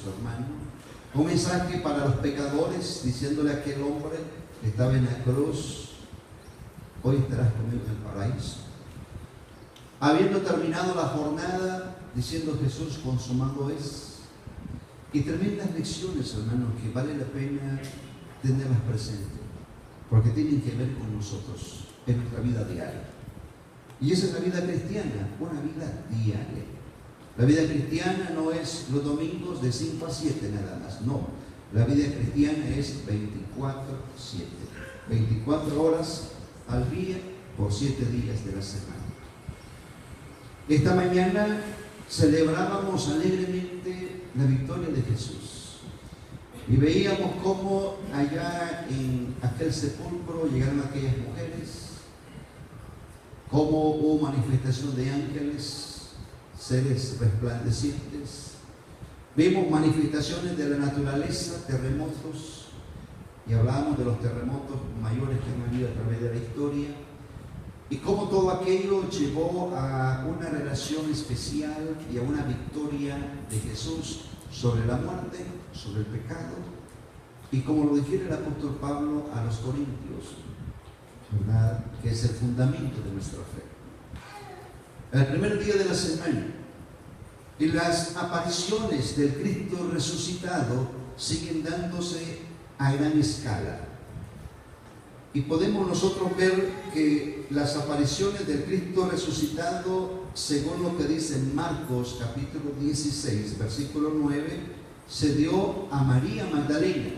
nuestro hermano. Un mensaje para los pecadores, diciéndole a aquel hombre que estaba en la cruz: hoy estarás conmigo en el paraíso. Habiendo terminado la jornada, diciendo Jesús: consumado es. Y tremendas lecciones, hermanos, que vale la pena tenerlas presentes, porque tienen que ver con nosotros en nuestra vida diaria. Y esa es la vida cristiana, una vida diaria. La vida cristiana no es los domingos de 5 a 7 nada más, no. La vida cristiana es 24/7, 24 horas al día por 7 días de la semana. Esta mañana celebrábamos alegremente la victoria de Jesús y veíamos cómo allá en aquel sepulcro llegaron aquellas mujeres, cómo hubo manifestación de ángeles, seres resplandecientes. Vimos manifestaciones de la naturaleza, terremotos, y hablábamos de los terremotos mayores que han habido a través de la historia, y cómo todo aquello llevó a una relación especial y a una victoria de Jesús sobre la muerte, sobre el pecado, y como lo difiere el apóstol Pablo a los Corintios, ¿verdad?, que es el fundamento de nuestra fe. El primer día de la semana, y las apariciones del Cristo resucitado siguen dándose a gran escala. Y podemos nosotros ver que las apariciones del Cristo resucitado, según lo que dice en Marcos capítulo 16, versículo 9, se dio a María Magdalena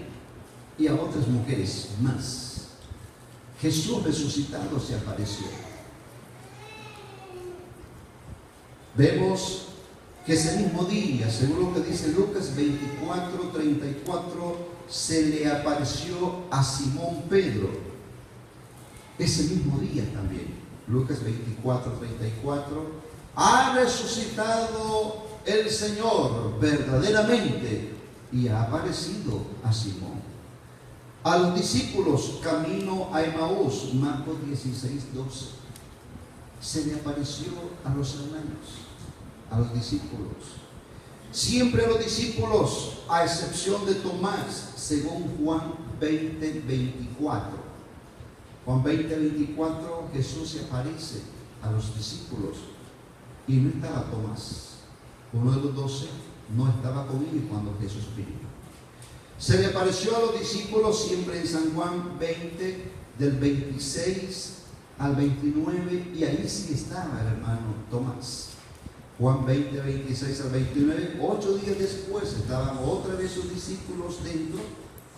y a otras mujeres más. Jesús resucitado se apareció. Vemos que ese mismo día, según lo que dice Lucas 24:34, se le apareció a Simón Pedro. Ese mismo día también, Lucas 24:34, ha resucitado el Señor verdaderamente y ha aparecido a Simón. A los discípulos camino a Emaús, Marcos 16:12, se le apareció a los hermanos, a los discípulos. Siempre a los discípulos, a excepción de Tomás, según Juan 20:24. Juan 20:24, Jesús se aparece a los discípulos y no estaba Tomás. Uno de los 12 no estaba con él cuando Jesús vino. Se le apareció a los discípulos siempre en San Juan 20, del 26 al 29, y ahí sí estaba el hermano Tomás. Juan 20, 26 al 29, 8 días después estaban otra vez sus discípulos dentro,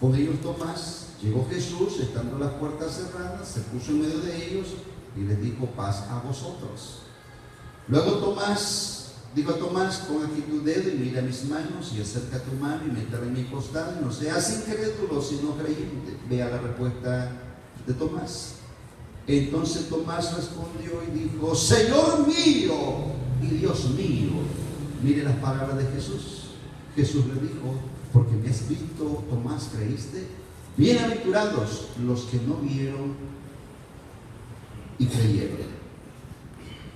con ellos Tomás. Llegó Jesús, estando las puertas cerradas, se puso en medio de ellos y les dijo: paz a vosotros. Luego Tomás dijo a Tomás: pon aquí tu dedo y mira mis manos, y acerca tu mano y métela en mi costado, y no seas incrédulo sino creyente. Vea la respuesta de Tomás. Entonces Tomás respondió y dijo: Señor mío y Dios mío. Mire las palabras de Jesús. Jesús le dijo: porque me has visto, Tomás, creíste. Bienaventurados los que no vieron y creyeron.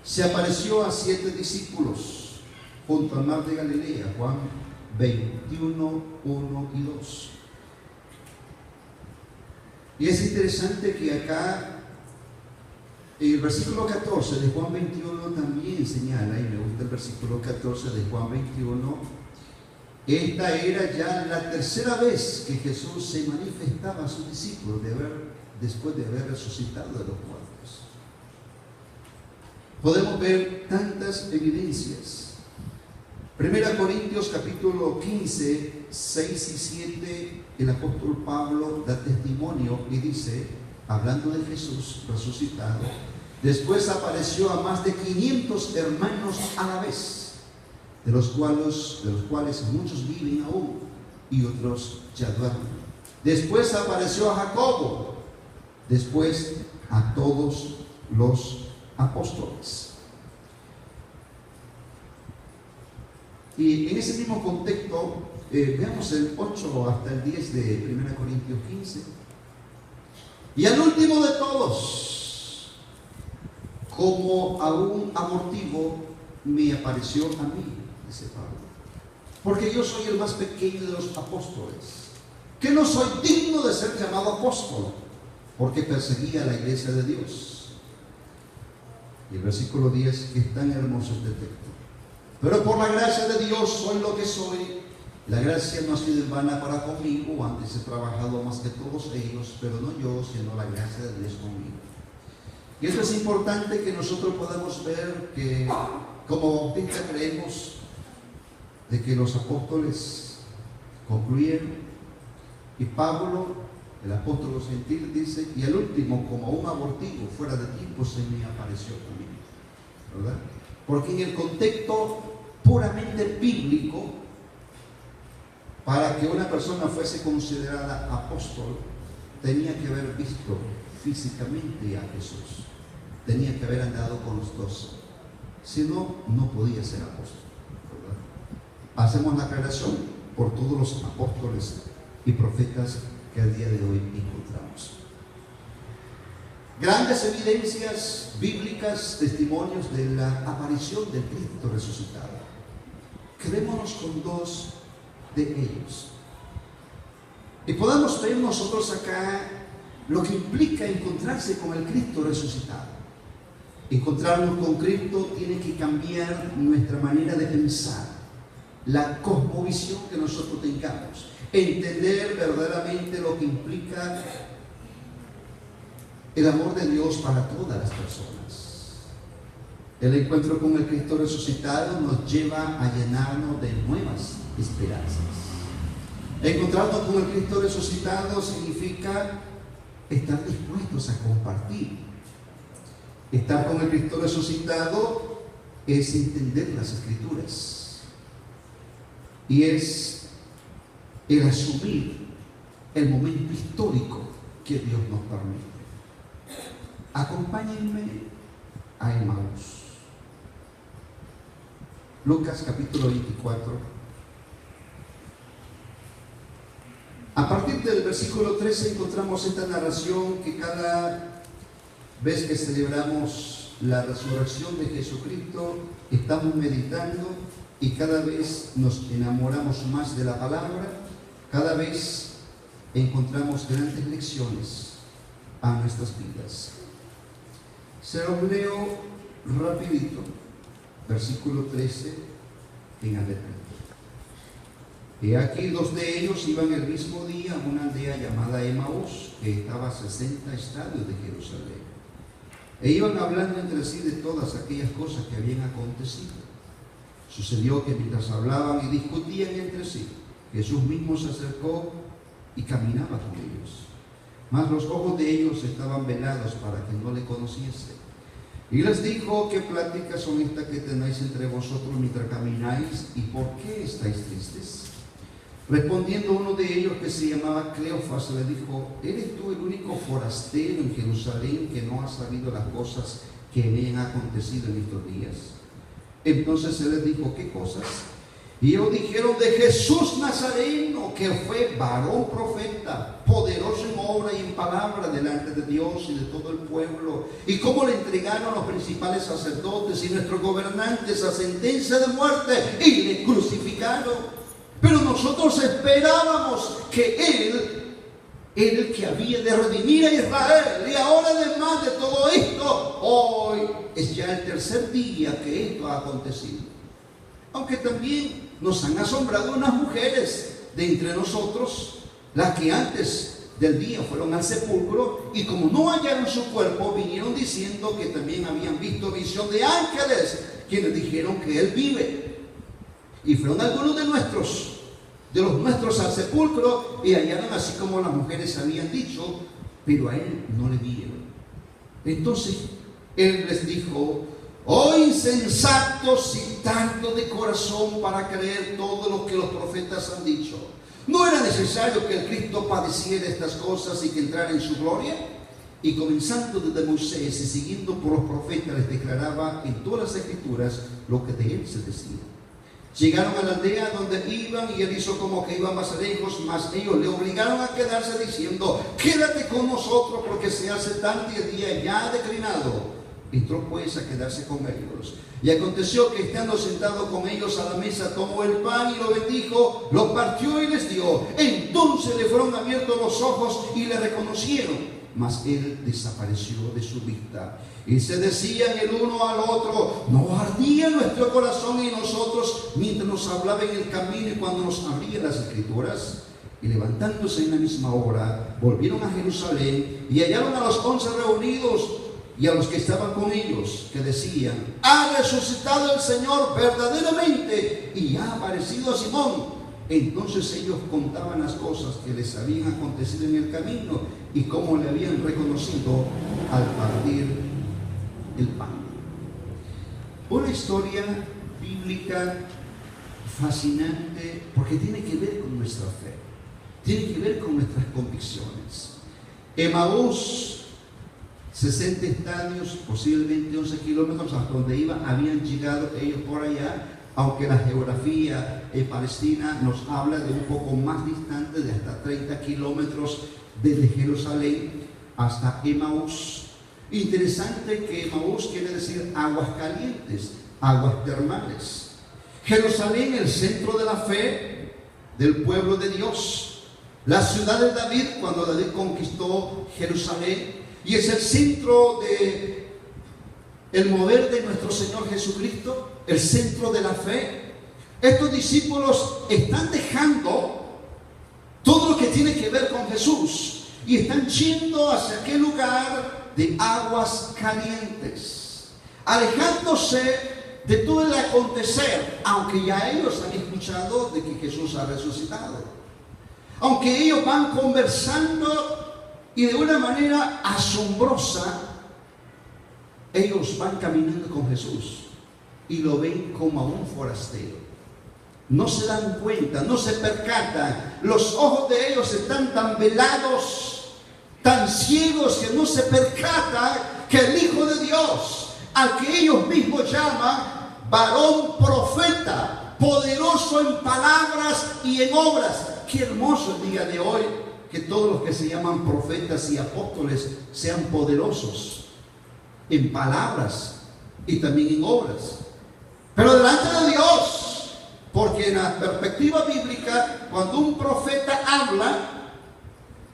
Se apareció a 7 discípulos junto al mar de Galilea, Juan 21, 1 y 2. Y es interesante que acá el versículo 14 de Juan 21 también señala, y me gusta el versículo 14 de Juan 21, esta era ya la tercera vez que Jesús se manifestaba a sus discípulos después de haber resucitado de los muertos. Podemos ver tantas evidencias. 1 Corintios capítulo 15, 6 y 7, el apóstol Pablo da testimonio y dice, hablando de Jesús resucitado: después apareció a más de 500 hermanos a la vez, de los cuales muchos viven aún y otros ya duermen. Después apareció a Jacobo, después a todos los apóstoles. Y en ese mismo contexto, veamos el 8 hasta el 10 de 1 Corintios 15. Y al último de todos, como a un amortivo, me apareció a mí, dice Pablo. porque yo soy el más pequeño de los apóstoles, que no soy digno de ser llamado apóstol, porque perseguía a la iglesia de Dios. Y el versículo 10, que es tan hermoso este texto. Pero por la gracia de Dios soy lo que soy. La gracia no ha sido en vana para conmigo, antes he trabajado más que todos ellos, pero no yo, sino la gracia de Dios conmigo. Y esto es importante que nosotros podamos ver que como bautistas creemos de que los apóstoles concluyeron, y Pablo, el apóstol de los gentiles, dice, y el último, como un abortivo fuera de tiempo, se me apareció también, ¿verdad? Porque en el contexto puramente bíblico, para que una persona fuese considerada apóstol, tenía que haber visto físicamente a Jesús, tenía que haber andado con los 12, si no, no podía ser apóstol, ¿verdad? Hacemos la aclaración por todos los apóstoles y profetas que al día de hoy encontramos. Grandes evidencias bíblicas, testimonios de la aparición del Cristo resucitado. Quedémonos con dos de ellos. Y podamos ver nosotros acá lo que implica encontrarse con el Cristo resucitado. Encontrarnos con Cristo tiene que cambiar nuestra manera de pensar, la cosmovisión que nosotros tengamos, entender verdaderamente lo que implica el amor de Dios para todas las personas. El encuentro con el Cristo resucitado nos lleva a llenarnos de nuevas esperanzas. Encontrarnos con el Cristo resucitado significa estar dispuestos a compartir. Estar con el Cristo resucitado es entender las Escrituras y es el asumir el momento histórico que Dios nos permite. Acompáñenme a Emaús. Lucas capítulo 24. A partir del versículo 13 encontramos esta narración que cada vez que celebramos la resurrección de Jesucristo estamos meditando, y cada vez nos enamoramos más de la palabra, cada vez encontramos grandes lecciones a nuestras vidas. Se los leo rapidito, versículo 13 en adelante. Y aquí 2 de ellos iban el mismo día a una aldea llamada Emaús, que estaba a 60 estadios de Jerusalén. E iban hablando entre sí de todas aquellas cosas que habían acontecido. Sucedió que mientras hablaban y discutían entre sí, Jesús mismo se acercó y caminaba con ellos. Mas los ojos de ellos estaban velados para que no le conociesen. Y les dijo: ¿qué pláticas son estas que tenéis entre vosotros mientras camináis? ¿Y por qué estáis tristes? Respondiendo uno de ellos, que se llamaba Cleofas, le dijo: ¿eres tú el único forastero en Jerusalén que no ha sabido las cosas que me han acontecido en estos días? Entonces él les dijo: ¿qué cosas? Y ellos dijeron: de Jesús Nazareno, que fue varón profeta, poderoso en obra y en palabra delante de Dios y de todo el pueblo, y cómo le entregaron los principales sacerdotes y nuestros gobernantes a sentencia de muerte y le crucificaron. Pero nosotros esperábamos que Él era el que había de redimir a Israel. Y ahora, además de todo esto, hoy es ya el 3er día que esto ha acontecido. Aunque también nos han asombrado unas mujeres de entre nosotros, las que antes del día fueron al sepulcro, y como no hallaron su cuerpo, vinieron diciendo que también habían visto visión de ángeles, quienes dijeron que Él vive. Y fueron algunos de los nuestros al sepulcro y hallaron así como las mujeres habían dicho, pero a Él no le vieron. Entonces Él les dijo: oh insensatos y tardos de corazón para creer todo lo que los profetas han dicho. ¿No era necesario que el Cristo padeciera estas cosas y que entrara en su gloria? Y comenzando desde Moisés y siguiendo por los profetas, les declaraba en todas las Escrituras lo que de Él se decía. Llegaron a la aldea donde iban, y Él hizo como que iba más lejos, mas ellos le obligaron a quedarse diciendo: quédate con nosotros, porque se hace tarde y el día ya ha declinado. Entró pues a quedarse con ellos. Y aconteció que estando sentado con ellos a la mesa, tomó el pan y lo bendijo, lo partió y les dio. Entonces le fueron abiertos los ojos y le reconocieron. Mas él desapareció de su vista. Y se decían el uno al otro: ¿no ardía nuestro corazón en nosotros mientras nos hablaba en el camino y cuando nos abría las Escrituras? Y levantándose en la misma hora, volvieron a Jerusalén y hallaron a los 11 reunidos y a los que estaban con ellos, que decían: ha resucitado el Señor verdaderamente y ha aparecido a Simón. Entonces ellos contaban las cosas que les habían acontecido en el camino y cómo le habían reconocido al partir el pan. Una historia bíblica fascinante porque tiene que ver con nuestra fe, tiene que ver con nuestras convicciones. Emaús, 60 estadios, posiblemente 11 kilómetros hasta donde iban, habían llegado ellos por allá, aunque la geografía palestina nos habla de un poco más distante, de hasta 30 kilómetros desde Jerusalén hasta Emaús. Interesante que Emaús quiere decir aguas calientes, aguas termales. Jerusalén, el centro de la fe del pueblo de Dios. La ciudad de David, cuando David conquistó Jerusalén, y es el centro de el mover de nuestro Señor Jesucristo, el centro de la fe. Estos discípulos están dejando todo lo que tiene que ver con Jesús y están yendo hacia aquel lugar de aguas calientes, alejándose de todo el acontecer, aunque ya ellos han escuchado de que Jesús ha resucitado, aunque ellos van conversando y de una manera asombrosa ellos van caminando con Jesús y lo ven como a un forastero. No se dan cuenta, no se percatan. Los ojos de ellos están tan velados, tan ciegos, que no se percatan que el Hijo de Dios, al que ellos mismos llaman varón profeta, poderoso en palabras y en obras. Qué hermoso el día de hoy que todos los que se llaman profetas y apóstoles sean poderosos en palabras y también en obras, pero delante de Dios, porque en la perspectiva bíblica, cuando un profeta habla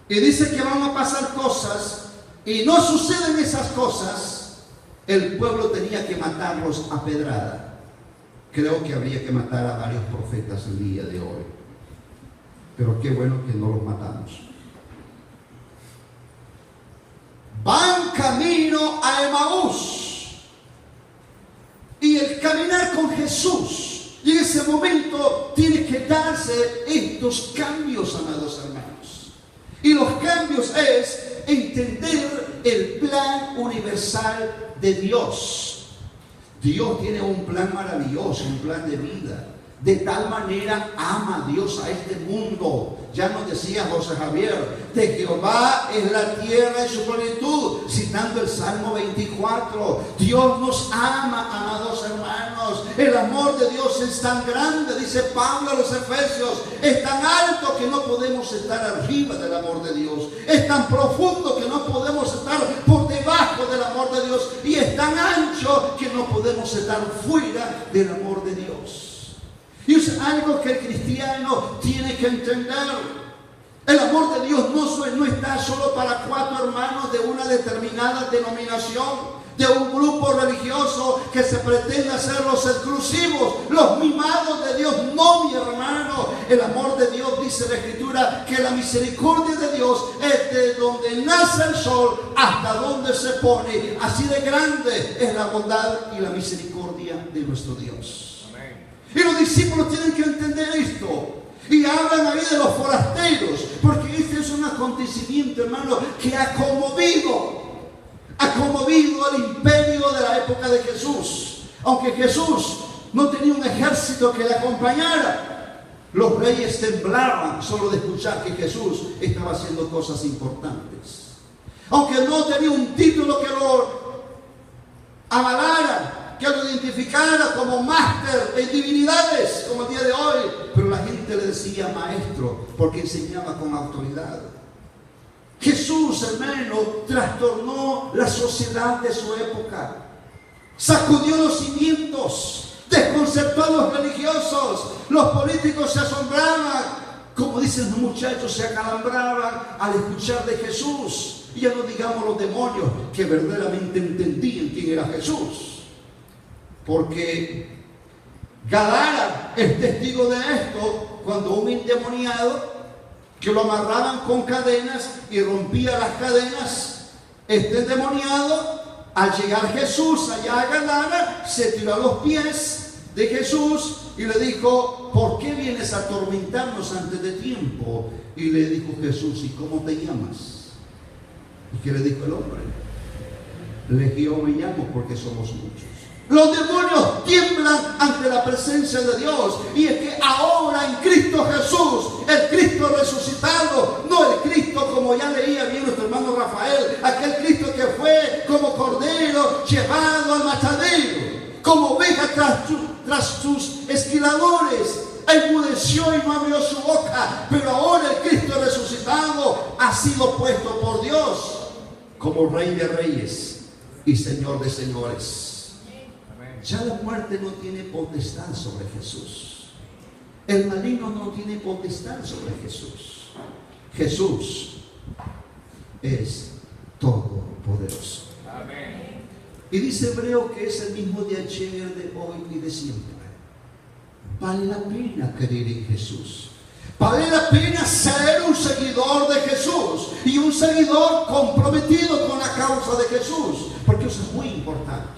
y dice que van a pasar cosas y no suceden esas cosas, el pueblo tenía que matarlos a pedrada. Creo que habría que matar a varios profetas el día de hoy, pero qué bueno que no los matamos. Van camino a Emaús y el caminar con Jesús, y en ese momento tiene que darse estos cambios, amados hermanos. Y los cambios es entender el plan universal de Dios. Dios tiene un plan maravilloso, un plan de vida. De tal manera ama Dios a este mundo. Ya nos decía José Javier, de Jehová es la tierra y su plenitud, citando el Salmo 24. Dios nos ama, amados hermanos. El amor de Dios es tan grande, dice Pablo a los Efesios, es tan alto que no podemos estar arriba del amor de Dios. Es tan profundo que no podemos estar por debajo del amor de Dios. Y es tan ancho que no podemos estar fuera del amor de Dios. Y es algo que el cristiano tiene que entender. El amor de Dios no está solo para 4 hermanos de una determinada denominación, de un grupo religioso que se pretende hacer los exclusivos, los mimados de Dios. No, mi hermano, el amor de Dios, dice la Escritura, que la misericordia de Dios es de donde nace el sol hasta donde se pone. Así de grande es la bondad y la misericordia de nuestro Dios. Y los discípulos tienen que entender esto. Y hablan ahí de los forasteros, porque este es un acontecimiento, hermano, que ha conmovido al imperio de la época de Jesús. Aunque Jesús no tenía un ejército que le acompañara, los reyes temblaban solo de escuchar que Jesús estaba haciendo cosas importantes. Aunque no tenía un título que lo avalara, que lo identificara como máster en divinidades, como el día de hoy, pero la gente le decía maestro porque enseñaba con autoridad. Jesús, hermano, trastornó la sociedad de su época. Sacudió los cimientos, desconcertó a los religiosos. Los políticos se asombraban, como dicen los muchachos, se acalambraban al escuchar de Jesús. Y ya no digamos los demonios, que verdaderamente entendían quién era Jesús. Porque Gadara es testigo de esto, cuando un endemoniado que lo amarraban con cadenas y rompía las cadenas, este endemoniado, al llegar Jesús allá a Gadara, se tiró a los pies de Jesús y le dijo: ¿por qué vienes a atormentarnos antes de tiempo? Y le dijo Jesús: ¿y cómo te llamas? ¿Y qué le dijo el hombre? Legión me llamo, porque somos muchos. Los demonios tiemblan ante la presencia de Dios. Y es que ahora en Cristo Jesús, el Cristo resucitado, no el Cristo como ya leía bien nuestro hermano Rafael, aquel Cristo que fue como cordero llevado al matadero, como oveja tras sus esquiladores, enmudeció y no abrió su boca. Pero ahora el Cristo resucitado ha sido puesto por Dios como Rey de Reyes y Señor de Señores. Ya la muerte no tiene potestad sobre Jesús. El maligno no tiene potestad sobre Jesús. Jesús es todopoderoso. Amén. Y dice Hebreo que es el mismo de ayer, de hoy y de siempre. Vale la pena creer en Jesús. Vale la pena ser un seguidor de Jesús y un seguidor comprometido con la causa de Jesús, porque eso es muy importante.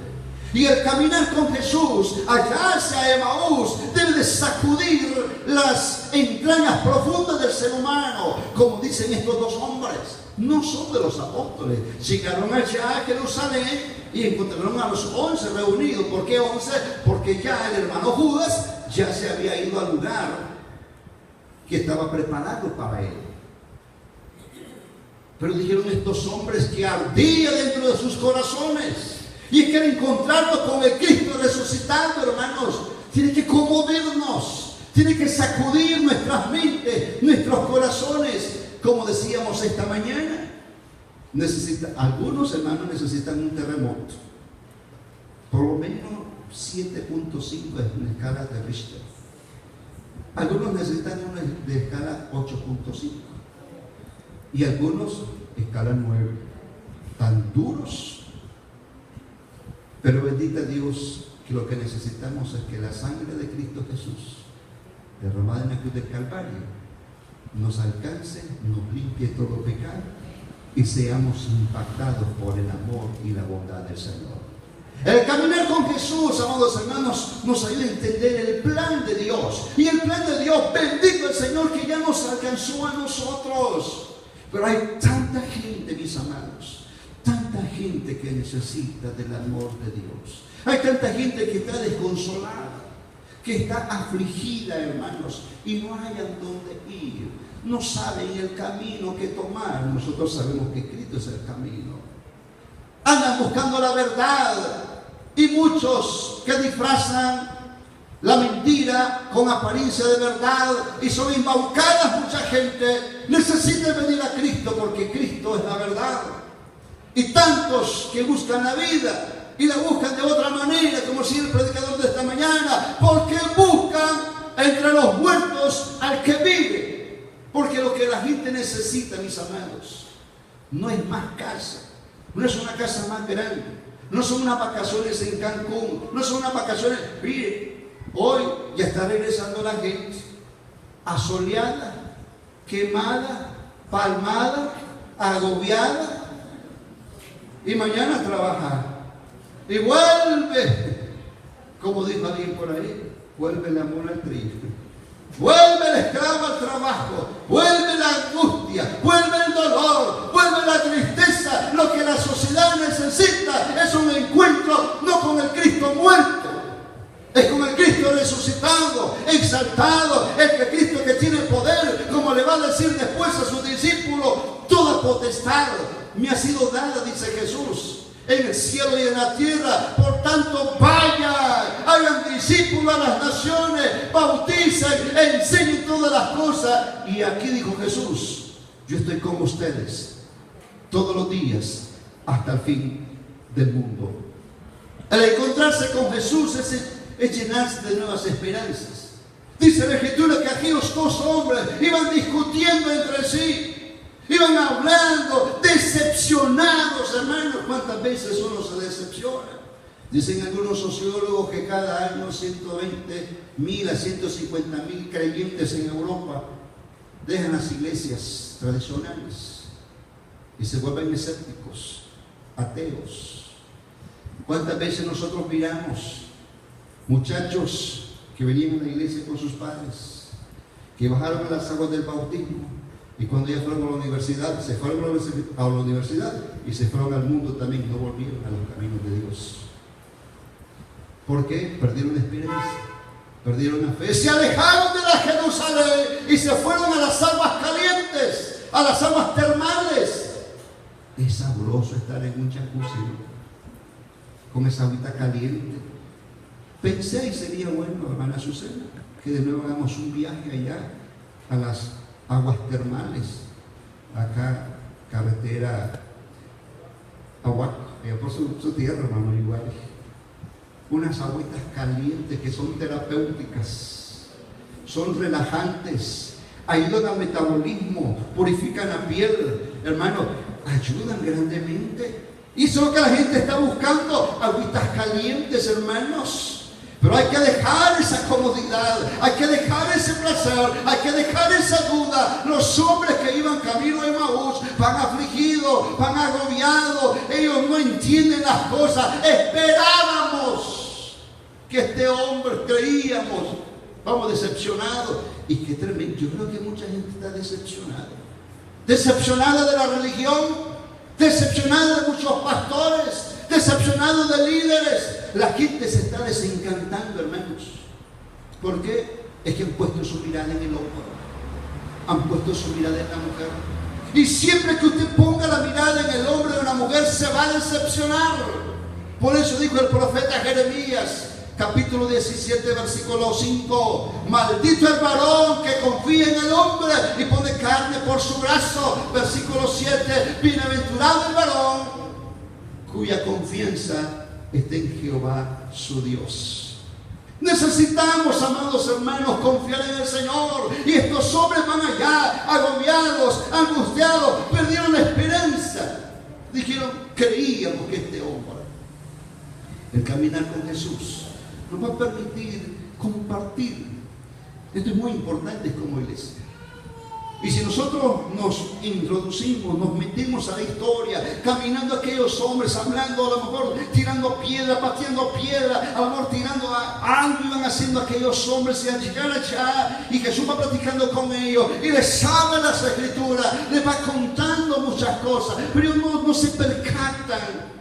Y el caminar con Jesús allá hacia Emaús debe de sacudir las entrañas profundas del ser humano, como dicen estos dos hombres. No son de los apóstoles. Llegaron allá a Jerusalén y encontraron a los 11 reunidos. ¿Por qué 11? Porque ya el hermano Judas ya se había ido al lugar que estaba preparado para él. Pero dijeron estos hombres que ardía dentro de sus corazones. Y es que al encontrarnos con el Cristo resucitado, hermanos, tiene que conmovernos, tiene que sacudir nuestras mentes, nuestros corazones. Como decíamos esta mañana, algunos hermanos necesitan un terremoto, por lo menos 7.5 en una escala de Richter. Algunos necesitan una de escala 8.5 y algunos escala 9. Tan duros. Pero bendita Dios, que lo que necesitamos es que la sangre de Cristo Jesús, derramada en la cruz del Calvario, nos alcance, nos limpie todo pecado y seamos impactados por el amor y la bondad del Señor. El caminar con Jesús, amados hermanos, nos ayuda a entender el plan de Dios. Y el plan de Dios, bendito el Señor, que ya nos alcanzó a nosotros. Pero hay tanta gente, mis amados, tanta gente que necesita del amor de Dios. Hay tanta gente que está desconsolada, que está afligida, hermanos, y no hayan dónde ir. No saben el camino que tomar. Nosotros sabemos que Cristo es el camino. Andan buscando la verdad. Y muchos que disfrazan la mentira con apariencia de verdad y son embaucadas. Mucha gente necesita venir a Cristo porque Cristo es la verdad. Y tantos que buscan la vida y la buscan de otra manera, como decía el predicador de esta mañana, porque buscan entre los muertos al que vive. Porque lo que la gente necesita, mis amados, no es más casa, no es una casa más grande, no son unas vacaciones en Cancún, no son unas vacaciones. Mire, hoy ya está regresando la gente asoleada, quemada, palmada, agobiada. Y mañana trabaja. Y vuelve, como dijo alguien por ahí, vuelve el amor al trigo. Vuelve el esclavo al trabajo. Vuelve la angustia. Vuelve el dolor. Vuelve la tristeza. Lo que la sociedad necesita es un encuentro no con el Cristo muerto. Es con el Cristo resucitado, exaltado. El Cristo que tiene poder, como le va a decir después a sus discípulos, toda potestad me ha sido dada, dice Jesús, en el cielo y en la tierra. Por tanto, vayan, hagan discípulos a las naciones, bauticen, enseñen todas las cosas. Y aquí dijo Jesús: yo estoy con ustedes todos los días hasta el fin del mundo. El encontrarse con Jesús es llenarse de nuevas esperanzas. Dice la Escritura que aquellos dos hombres iban discutiendo entre sí, iban hablando, decepcionados, hermanos. ¿Cuántas veces uno se decepciona? Dicen algunos sociólogos que cada año 120.000 a 150.000 creyentes en Europa dejan las iglesias tradicionales y se vuelven escépticos, ateos. ¿Cuántas veces nosotros miramos muchachos que venían a la iglesia con sus padres, que bajaron a las aguas del bautismo, y cuando ya fueron a la universidad, se fueron a la universidad y se fueron al mundo también, no volvieron a los caminos de Dios? ¿Por qué? Perdieron la esperanza, perdieron la fe, se alejaron de la Jerusalén y se fueron a las aguas calientes, a las aguas termales. Es sabroso estar en un jacuzzi con esa agüita caliente. Pensé y sería bueno, hermana Susana, que de nuevo hagamos un viaje allá a las aguas termales, acá, carretera Ahuaco, por su tierra, hermano, igual. Unas agüitas calientes que son terapéuticas, son relajantes, ayudan al metabolismo, purifican la piel, hermano, ayudan grandemente. Y eso es lo que la gente está buscando, agüitas calientes, hermanos. Pero hay que dejar esa comodidad, hay que dejar ese placer, hay que dejar esa duda. Los hombres que iban camino a Emaús van afligidos, van agobiados, ellos no entienden las cosas. Esperábamos que este hombre, creíamos, vamos decepcionados. Y qué tremendo, yo creo que mucha gente está decepcionada. Decepcionada de la religión, decepcionada de muchos pastores, decepcionada de líderes. La gente se está desencantando, hermanos. ¿Por qué? Es que han puesto su mirada en el hombre, han puesto su mirada en la mujer. Y siempre que usted ponga la mirada en el hombre de una mujer, se va a decepcionar. Por eso dijo el profeta Jeremías, capítulo 17, versículo 5: maldito el varón que confía en el hombre y pone carne por su brazo. Versículo 7: bienaventurado el varón cuya confianza está en Jehová su Dios. Necesitamos, amados hermanos, confiar en el Señor. Y estos hombres van allá, agobiados, angustiados, perdieron la esperanza. Dijeron, creíamos que este hombre, el caminar con Jesús, nos va a permitir compartir. Esto es muy importante como iglesia. Y si nosotros nos introducimos, nos metemos a la historia, caminando aquellos hombres, hablando, a lo mejor tirando piedra, pateando piedra, a lo mejor tirando algo iban haciendo aquellos hombres y llegar allá, y Jesús va platicando con ellos y les habla las escrituras, les va contando muchas cosas, pero ellos no se percatan.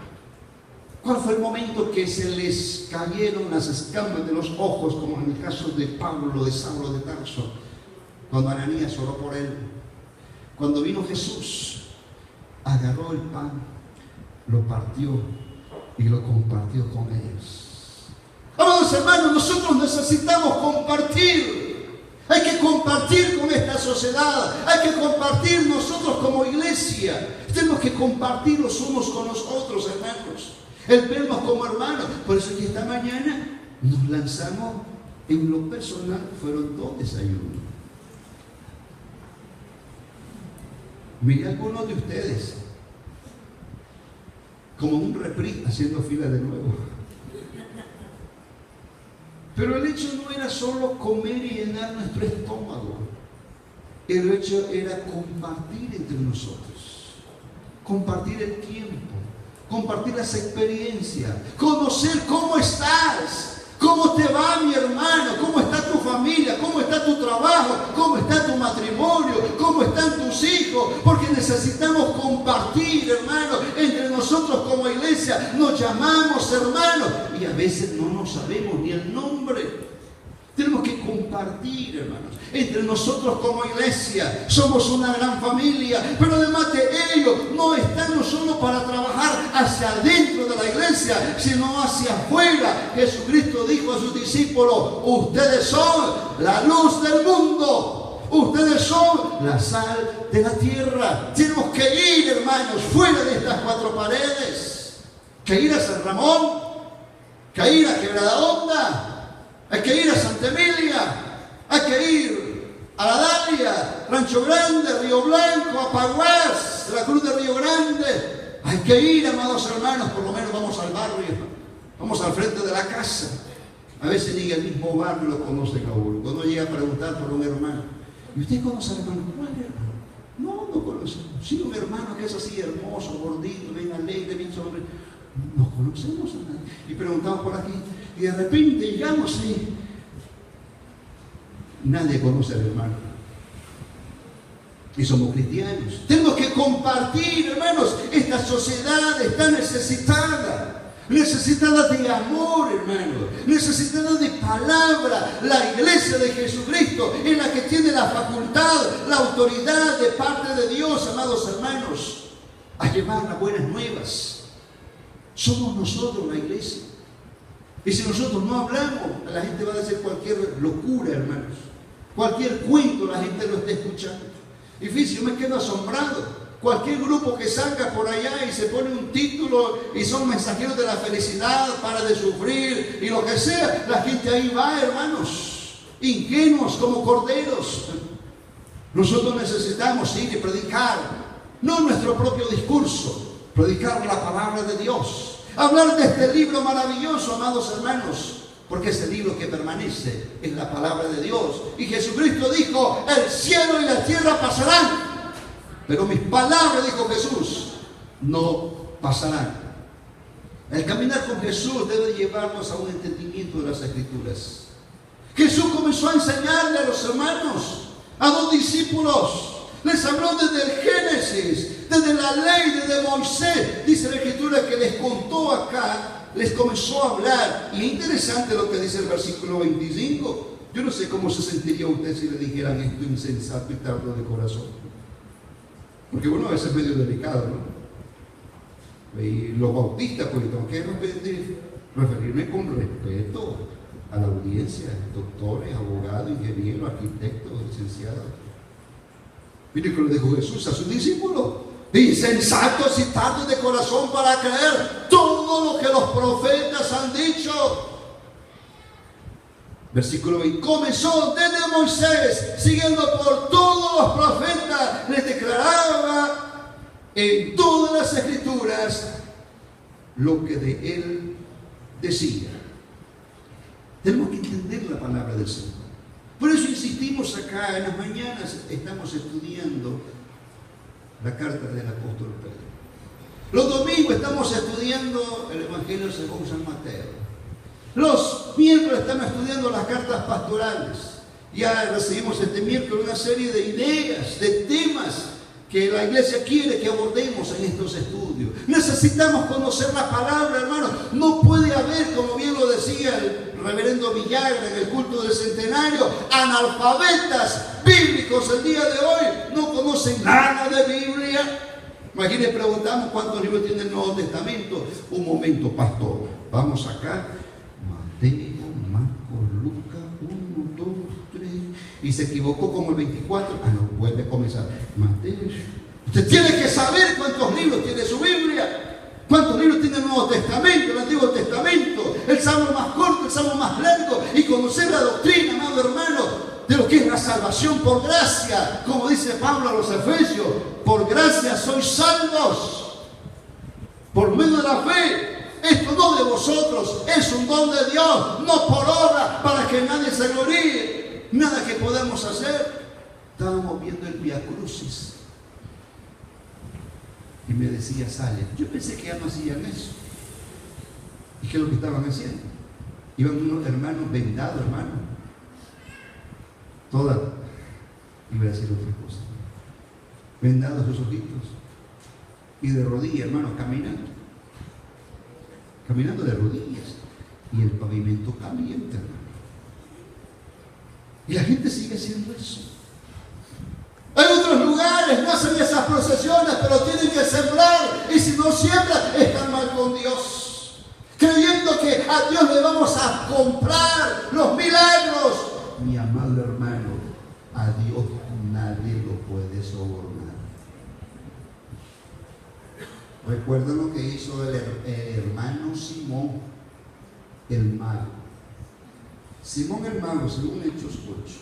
¿Cuál fue el momento que se les cayeron las escamas de los ojos, como en el caso de Pablo, de Saulo de Tarso? Cuando Ananías oró por él. Cuando vino Jesús, agarró el pan, lo partió y lo compartió con ellos. Amados hermanos, nosotros necesitamos compartir. Hay que compartir con esta sociedad. Hay que compartir nosotros como iglesia. Tenemos que compartir los unos con los otros, hermanos. El vernos como hermanos. Por eso que esta mañana nos lanzamos en lo personal. Fueron 2 desayunos. Miré a algunos de ustedes como un repris haciendo fila de nuevo. Pero el hecho no era solo comer y llenar nuestro estómago. El hecho era compartir entre nosotros, compartir el tiempo, compartir las experiencias, conocer cómo estás. ¿Cómo te va, mi hermano? ¿Cómo está tu familia? ¿Cómo está tu trabajo? ¿Cómo está tu matrimonio? ¿Cómo están tus hijos? Porque necesitamos compartir, hermano, entre nosotros como iglesia. Nos llamamos hermanos y a veces no nos sabemos ni el nombre. Tenemos que compartir, hermanos, entre nosotros como iglesia. Somos una gran familia, pero además de ello, no estamos solo para trabajar hacia adentro de la iglesia, sino hacia afuera. Jesucristo dijo a sus discípulos, ustedes son la luz del mundo. Ustedes son la sal de la tierra. Tenemos que ir, hermanos, fuera de estas cuatro paredes. Que ir a San Ramón, que ir a Quebrada Honda, hay que ir a Santa Emilia, hay que ir a La Dalia, Rancho Grande, Río Blanco, Apaguás, la Cruz de Río Grande. Hay que ir, amados hermanos, por lo menos vamos al barrio, vamos al frente de la casa. A veces ni el mismo barrio lo conoce cada uno. Cuando llega a preguntar por un hermano, ¿y usted conoce al hermano? ¿Cuál hermano? No, no conocemos. Sí, un hermano que es así hermoso, gordito, bien alegre, bien sonriente. No conocemos a nadie. Y preguntamos por aquí, y de repente llegamos y nadie conoce al hermano. Y somos cristianos. Tenemos que compartir, hermanos. Esta sociedad está necesitada de amor, hermanos, necesitada de palabra. La iglesia de Jesucristo es la que tiene la facultad, la autoridad de parte de Dios, amados hermanos, a llevar las buenas nuevas. Somos nosotros la iglesia. Y si nosotros no hablamos, la gente va a decir cualquier locura, hermanos. Cualquier cuento la gente lo está escuchando. Y fíjense, yo me quedo asombrado. Cualquier grupo que salga por allá y se pone un título y son mensajeros de la felicidad, para de sufrir y lo que sea, la gente ahí va, hermanos, ingenuos como corderos. Nosotros necesitamos ir y predicar, no nuestro propio discurso, predicar la palabra de Dios, hablar de este libro maravilloso, amados hermanos, porque este libro que permanece es la palabra de Dios. Y Jesucristo dijo, el cielo y la tierra pasarán, pero mis palabras, dijo Jesús, no pasarán. El caminar con Jesús debe llevarnos a un entendimiento de las Escrituras. Jesús comenzó a enseñarle a los hermanos, a los discípulos. Les habló desde el Génesis, desde la ley, desde Moisés. Dice la Escritura que les contó acá, les comenzó a hablar. Y es interesante lo que dice el versículo 25. Yo no sé cómo se sentiría usted si le dijeran esto insensato y tardo de corazón. Porque bueno, a veces es medio delicado, ¿no? Y los bautistas, pues tengo que referirme con respeto a la audiencia, doctores, abogados, ingenieros, arquitectos, licenciados. Mire que lo dijo Jesús a sus discípulos: insensatos y tardos de corazón para creer todo lo que los profetas han dicho. Versículo 20. Comenzó desde Moisés, siguiendo por todos los profetas, les declaraba en todas las Escrituras lo que de él decía. Tenemos que entender la palabra del Señor. Por eso insistimos acá, en las mañanas estamos estudiando la carta del apóstol Pedro. Los domingos estamos estudiando el Evangelio según San Mateo. Los miércoles estamos estudiando las cartas pastorales. Ya recibimos este miércoles una serie de ideas, de temas que la iglesia quiere que abordemos en estos estudios. Necesitamos conocer la palabra, hermanos. No puede haber, como bien lo decía el reverendo Villagra en el culto del centenario, analfabetas bíblicos el día de hoy. No conocen nada de Biblia. Imagínense, preguntamos cuántos libros tiene el Nuevo Testamento. Un momento, pastor. Vamos acá. Mateo, Marcos, Lucas, 1, 2, 3. Y se equivocó como el 24. No, vuelve a comenzar. Mateo. Usted tiene que saber cuántos libros tiene su Biblia. ¿Cuántos libros tiene el Nuevo Testamento, el Antiguo Testamento? El salmo más corto, el salmo más largo. Y conocer la doctrina, amado hermano, de lo que es la salvación por gracia. Como dice Pablo a los Efesios: por gracia sois salvos, por medio de la fe. Esto no de vosotros, es un don de Dios, no por obra, para que nadie se gloríe. Nada que podamos hacer. Estábamos viendo el Vía Crucis y me decía Sale, yo pensé que ya no hacían eso. ¿Y qué es lo que estaban haciendo? Iban unos hermanos vendados, hermanos. Toda, iba a decir otra cosa, vendados sus ojitos y de rodillas, hermanos, caminando de rodillas, y el pavimento caliente, hermano. Y la gente sigue haciendo eso. Hay otros lugares, no hacen esas procesiones, pero tienen que sembrar, y si no siembran, están mal con Dios, creyendo que a Dios le vamos a comprar los milagros. Mi amado hermano, a Dios nadie lo sobornar. ¿Recuerdan lo que hizo el hermano Simón el Mago? Simón el Mago, según Hechos 8,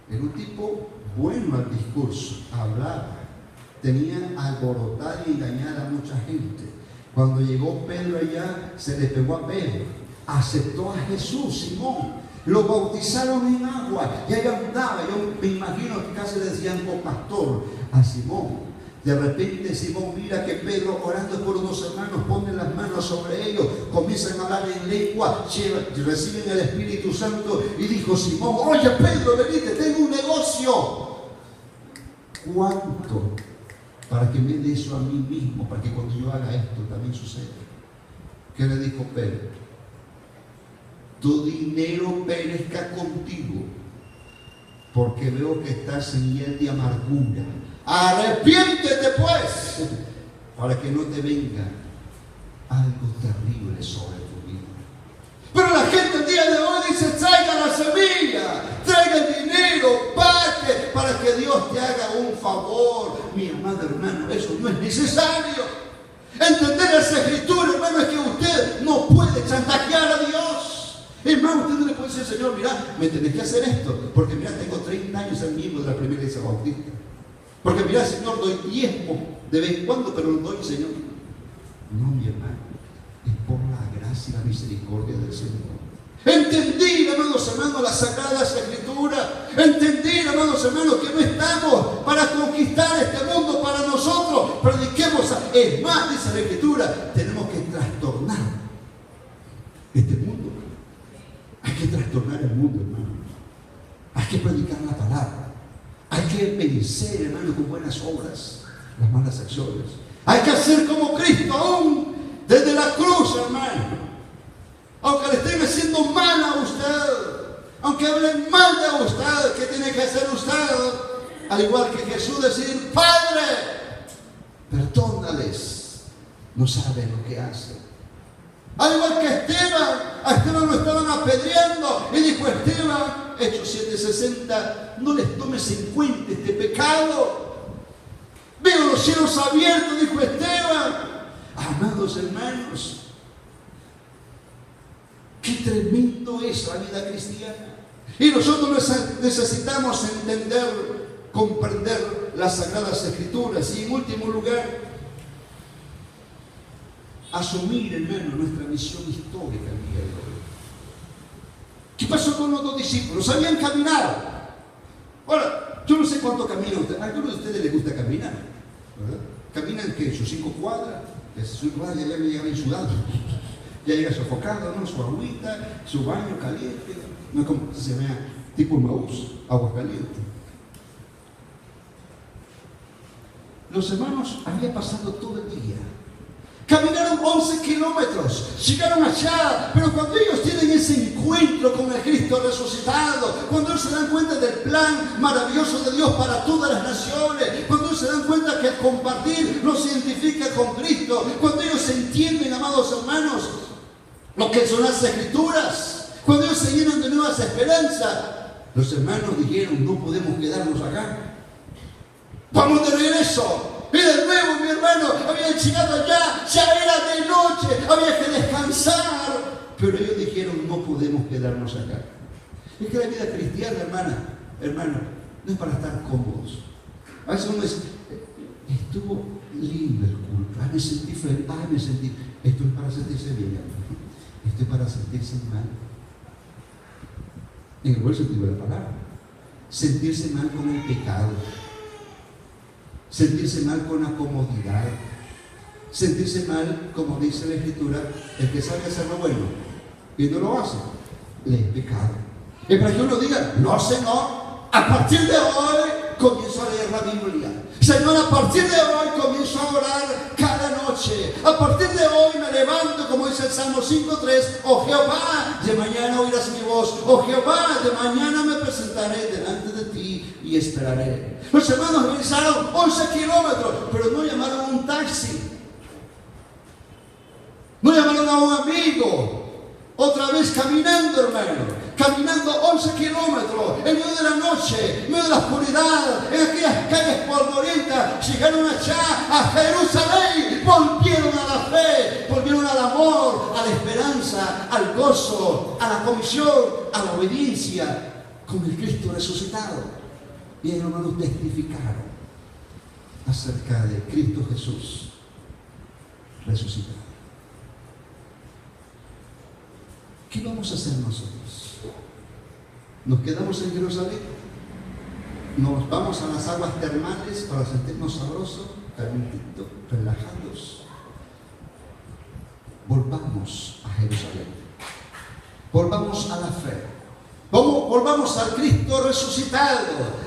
era un tipo bueno al discurso, hablaba, tenía alborotar y engañar a mucha gente. Cuando llegó Pedro allá, se le pegó a Pedro, aceptó a Jesús, Simón, lo bautizaron en agua y ahí andaba. Yo me imagino que casi le decían pastor a Simón. De repente Simón mira que Pedro, orando por unos hermanos, pone las manos sobre ellos, comienzan a hablar en lengua, reciben el Espíritu Santo y dijo Simón: oye Pedro, venite, tengo un negocio. ¿Cuánto? Para que me dé eso a mí mismo, para que cuando yo haga esto también suceda. ¿Qué le dijo Pedro? Tu dinero perezca contigo, porque veo que estás en hiel de amargura. Arrepiéntete pues, para que no te venga algo terrible sobre tu vida. Pero la gente el día de hoy dice: traiga la semilla, traiga el dinero, pague, para que Dios te haga un favor. Mi amado hermano, eso no es necesario. Entender esa escritura, hermano, es que usted no puede chantajear a Dios. Hermano, usted no le puede decir: Señor, mira, me tenés que hacer esto, porque mira, tengo 30 años al miembro de la primera iglesia bautista. Porque mira, Señor, doy diezmo de vez en cuando, pero lo doy, Señor. No, mi hermano, es por la gracia y la misericordia del Señor. Entendí, hermanos, las sagradas escrituras. Entendí, hermanos, que no estamos para conquistar este mundo para nosotros. Prediquemos. Es más, dice la escritura, tenemos que trastornar este mundo. Hay que trastornar el mundo, hermano. Hay que predicar la palabra. Hay que vencer, hermano, con buenas obras las malas acciones. Hay que hacer como Cristo, aún desde la cruz, hermano. Aunque le estén haciendo mal a usted, aunque hablen mal de usted, ¿qué tiene que hacer usted? Al igual que Jesús, decir: Padre, perdónales, no saben lo que hacen. Al igual que a Esteban lo estaban apedreando y dijo Esteban, Hechos 7:60, no les tomes en cuenta este pecado. Veo los cielos abiertos, dijo Esteban. Amados hermanos, qué tremendo es la vida cristiana. Y nosotros necesitamos entender, comprender las Sagradas Escrituras. Y en último lugar, asumir, hermano, nuestra misión histórica el día de hoy. ¿Qué pasó con los dos discípulos? Sabían caminar. Ahora, yo no sé cuánto camina usted. A algunos de ustedes les gusta caminar, ¿verdad? Caminan, ¿qué? Sus 5 cuadras. Sus cuadras ya llegan bien sudados. Ya llega sofocado, ¿no? Su agüita, su baño caliente. No es como se vea tipo Maús, agua caliente. Los hermanos habían pasado todo el día. Caminaron 11 kilómetros, llegaron allá, pero cuando ellos tienen ese encuentro con el Cristo resucitado, cuando ellos se dan cuenta del plan maravilloso de Dios para todas las naciones, cuando ellos se dan cuenta que el compartir los identifica con Cristo, cuando ellos entienden, amados hermanos, lo que son las Escrituras, cuando ellos se llenan de nuevas esperanzas, los hermanos dijeron: no podemos quedarnos acá, vamos de regreso. Y de nuevo, mi hermano, habían llegado allá, ya era de noche, había que descansar. Pero ellos dijeron: no podemos quedarnos acá. Es que la vida cristiana, hermano, no es para estar cómodos. A veces uno dice: estuvo lindo el culto, me sentí feliz, me sentí. Esto es para sentirse bien, hermano. Esto es para sentirse mal. En el buen sentido de la palabra. Sentirse mal con el pecado. Sentirse mal con la comodidad, sentirse mal, como dice la Escritura, el que sabe hacer lo bueno y no lo hace, le es pecado. Y para que uno diga: no, Señor, a partir de hoy comienzo a leer la Biblia. Señor, a partir de hoy comienzo a orar cada noche. A partir de hoy me levanto, como dice el Salmo 5:3, oh Jehová, de mañana oirás mi voz. Oh Jehová, de mañana me presentaré delante de ti y esperaré. Los hermanos realizaron 11 kilómetros, pero no llamaron a un taxi. No llamaron a un amigo. Otra vez caminando, hermano. Caminando 11 kilómetros en medio de la noche, en medio de la oscuridad, en aquellas calles polvorientas. llegaron allá a Jerusalén, volvieron a la fe, volvieron al amor, a la esperanza, al gozo, a la comisión, a la obediencia con el Cristo resucitado. Y hermanos, testificaron acerca de Cristo Jesús resucitado. ¿Qué vamos a hacer nosotros? ¿Nos quedamos en Jerusalén? ¿Nos vamos a las aguas termales para sentirnos sabrosos, calentitos, relajados? Volvamos a Jerusalén. Volvamos a la fe. Volvamos al Cristo resucitado,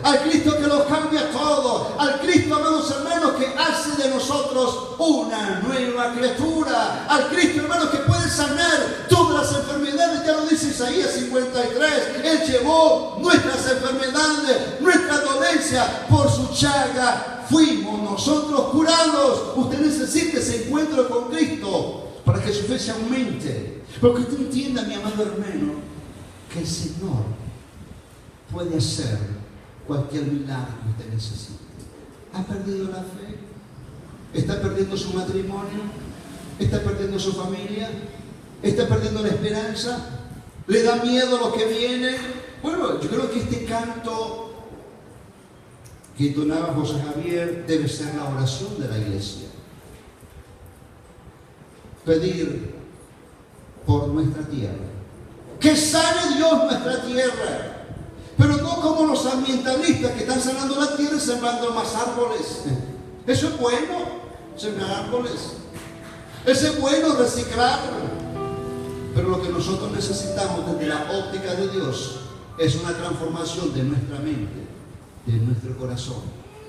al Cristo que lo cambia todo, al Cristo, amados hermanos, que hace de nosotros una nueva criatura, al Cristo, hermanos, que puede sanar todas las enfermedades. Ya lo dice Isaías 53, Él llevó nuestras enfermedades, nuestra dolencia, por su chaga fuimos nosotros curados. Usted necesita ese encuentro con Cristo para que su fe se aumente, porque usted entienda, mi amado hermano, que el Señor puede hacer cualquier milagro que usted necesite. ¿Ha perdido la fe? ¿Está perdiendo su matrimonio? ¿Está perdiendo su familia? ¿Está perdiendo la esperanza? ¿Le da miedo lo que viene? Bueno, yo creo que este canto que entonaba José Javier debe ser la oración de la iglesia. Pedir por nuestra tierra. Que sane Dios nuestra tierra, pero no como los ambientalistas que están sanando la tierra y sembrando más árboles. Eso es bueno, sembrar árboles. Eso es bueno, reciclar. Pero lo que nosotros necesitamos desde la óptica de Dios es una transformación de nuestra mente, de nuestro corazón,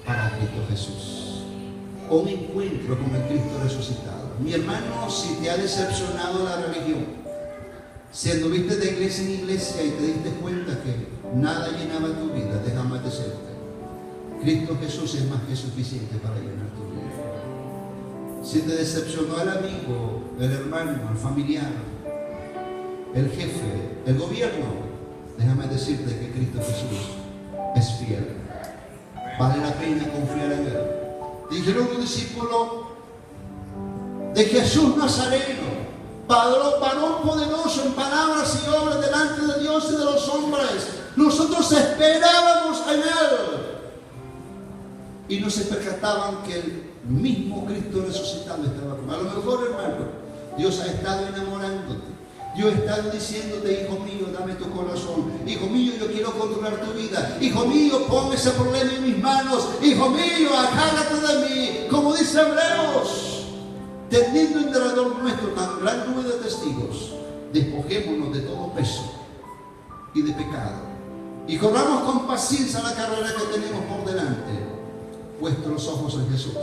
para Cristo Jesús. Un encuentro con el Cristo resucitado. Mi hermano, si te ha decepcionado la religión, si anduviste de iglesia en iglesia y te diste cuenta que nada llenaba tu vida, déjame decirte, Cristo Jesús es más que suficiente para llenar tu vida. Si te decepcionó el amigo, el hermano, el familiar, el jefe, el gobierno, déjame decirte que Cristo Jesús es fiel. Vale la pena confiar en Él. Dijeron los discípulos de Jesús Nazareno, varón poderoso en palabras y obras delante de Dios y de los hombres. Nosotros esperábamos en Él. Y no se percataban que el mismo Cristo resucitado estaba con él. A lo mejor, hermano, Dios ha estado enamorándote. Dios ha estado diciéndote, hijo mío, dame tu corazón. Hijo mío, yo quiero controlar tu vida. Hijo mío, pon ese problema en mis manos. Hijo mío, agárrate de mí. Como dice Hebreos, teniendo en derredor nuestro tan gran nube de testigos, despojémonos de todo peso y de pecado y corramos con paciencia la carrera que tenemos por delante, puestos los ojos en Jesús,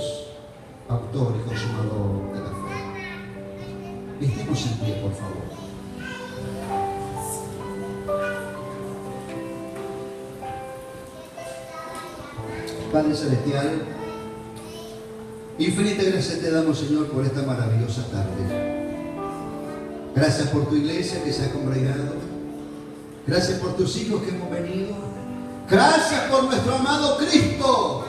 autor y consumador de la fe. Estemos en pie, por favor. Padre Celestial, infinita gracias te damos, Señor, por esta maravillosa tarde. Gracias por tu iglesia que se ha congregado. Gracias por tus hijos que hemos venido. Gracias por nuestro amado Cristo.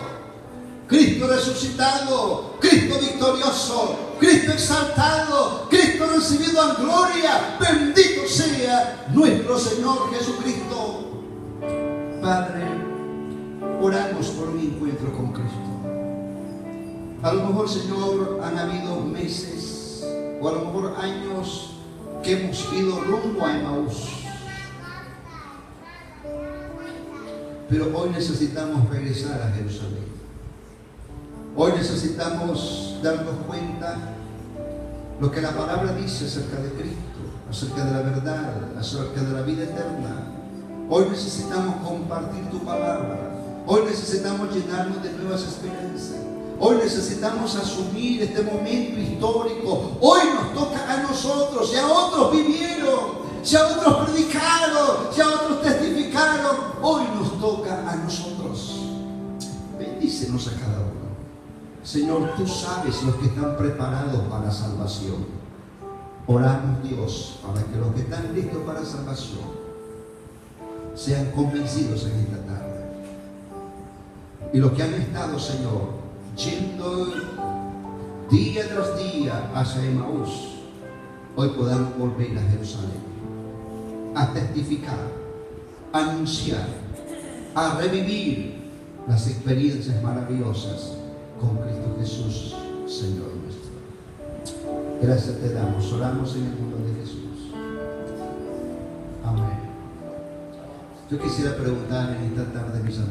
Cristo resucitado, Cristo victorioso, Cristo exaltado, Cristo recibido en gloria. Bendito sea nuestro Señor Jesucristo. Padre, oramos por un encuentro con Cristo. A lo mejor, Señor, han habido meses o a lo mejor años que hemos ido rumbo a Emaús. Pero hoy necesitamos regresar a Jerusalén. Hoy necesitamos darnos cuenta lo que la palabra dice acerca de Cristo, acerca de la verdad, acerca de la vida eterna. Hoy necesitamos compartir tu palabra. Hoy necesitamos llenarnos de nuevas esperanzas. Hoy necesitamos asumir este momento histórico. Hoy nos toca a nosotros. Ya otros vivieron, ya otros predicaron, ya otros testificaron. Hoy nos toca a nosotros. Bendícenos a cada uno. Señor, tú sabes los que están preparados para la salvación. Oramos, Dios, para que los que están listos para la salvación sean convencidos en esta tarde. Y los que han estado, Señor, yendo día tras día hacia Emaús, hoy podamos volver a Jerusalén, a testificar, a anunciar, a revivir las experiencias maravillosas con Cristo Jesús, Señor nuestro. Gracias te damos, oramos en el nombre de Jesús. Amén. Yo quisiera preguntar en esta tarde, mis hermanos.